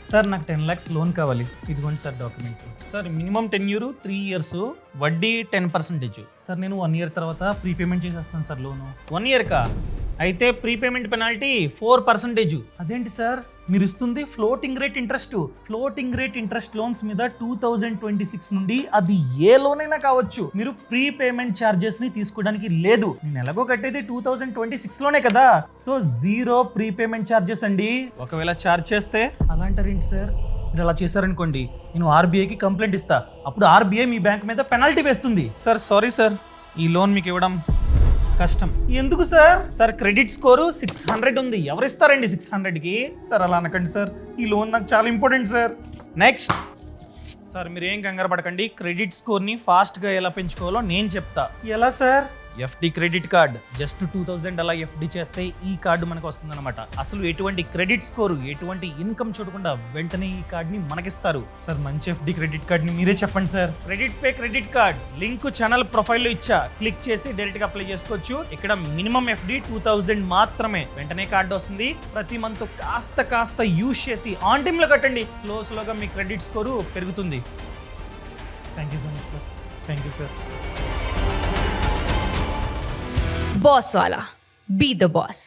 Sir నాకు 10 lakhs loan కావాలి. ఇదిగోండి sir documents. Sir minimum tenure 3 years, వడ్డీ 10%. సార్ నేను 1 year తర్వాత ప్రీపేమెంట్ చేసేస్తాను సార్ లోను. 1 year కా? అయితే ప్రీపేమెంట్ పెనాల్టీ 4%. అదేంటి సార్, మీరు ఇస్తుంది floating rate interest. Floating rate interest loans మీద 2026 నుండి అది ఏ లోన్ అయినా కావచ్చు, మీరు ప్రీపేమెంట్ ఛార్జెస్ ని తీసుకోవడానికి లేదు. నేను ఎలాగో కట్టేది 2026 లోనే కదా, సో 0 ప్రీపేమెంట్ ఛార్జెస్ అండి. ఒకవేళ ఛార్జ్ చేస్తే అలా అంటారేంటి సార్? మీరు అలా చేశారనుకోండి, నేను ఆర్బీఐకి కంప్లైంట్ ఇస్తా. అప్పుడు ఆర్బీఐ మీ బ్యాంక్ మీద పెనాల్టీ వేస్తుంది. సార్ సారీ సార్, ఈ లోన్ మీకు ఇవ్వడం కష్టం. ఎందుకు సార్? సార్ క్రెడిట్ స్కోరు 600 ఉంది. ఎవరిస్తారండి 600కి? సార్ అలా అనకండి సార్, ఈ లోన్ నాకు చాలా ఇంపార్టెంట్ సార్. నెక్స్ట్ సార్, మీరు ఏం కంగారు పడకండి. క్రెడిట్ స్కోర్ని ఫాస్ట్గా ఎలా పెంచుకోవాలో నేను చెప్తా. ఎలా sir? FD credit card. Just 2000 అలా ఎఫ్డి చేస్తే ఈ కార్డు మనకు వస్తుంది అనమాట. అసలు ఎటువంటి క్రెడిట్ స్కోరు, ఎటువంటి ఇన్కమ్ చూడకుండా వెంటనే ఈ కార్డ్ని మనకిస్తారు. సార్ మంచి ఎఫ్డి క్రెడిట్ కార్డ్ని మీరే చెప్పండి sir. Credit pay credit card link channel ప్రొఫైల్లో ఇచ్చా, క్లిక్ చేసి డైరెక్ట్ గా అప్లై చేసుకోవచ్చు. ఇక్కడ మినిమం ఎఫ్డి 2000 మాత్రమే. వెంటనే కార్డు వస్తుంది. ప్రతి మంత్ కాస్త యూజ్ చేసి ఆన్ టైమ్ లో కట్టండి. స్లోగా మీ క్రెడిట్ స్కోరు పెరుగుతుంది. Thank you so much sir. Thank you sir. Boss Wala. Be the boss.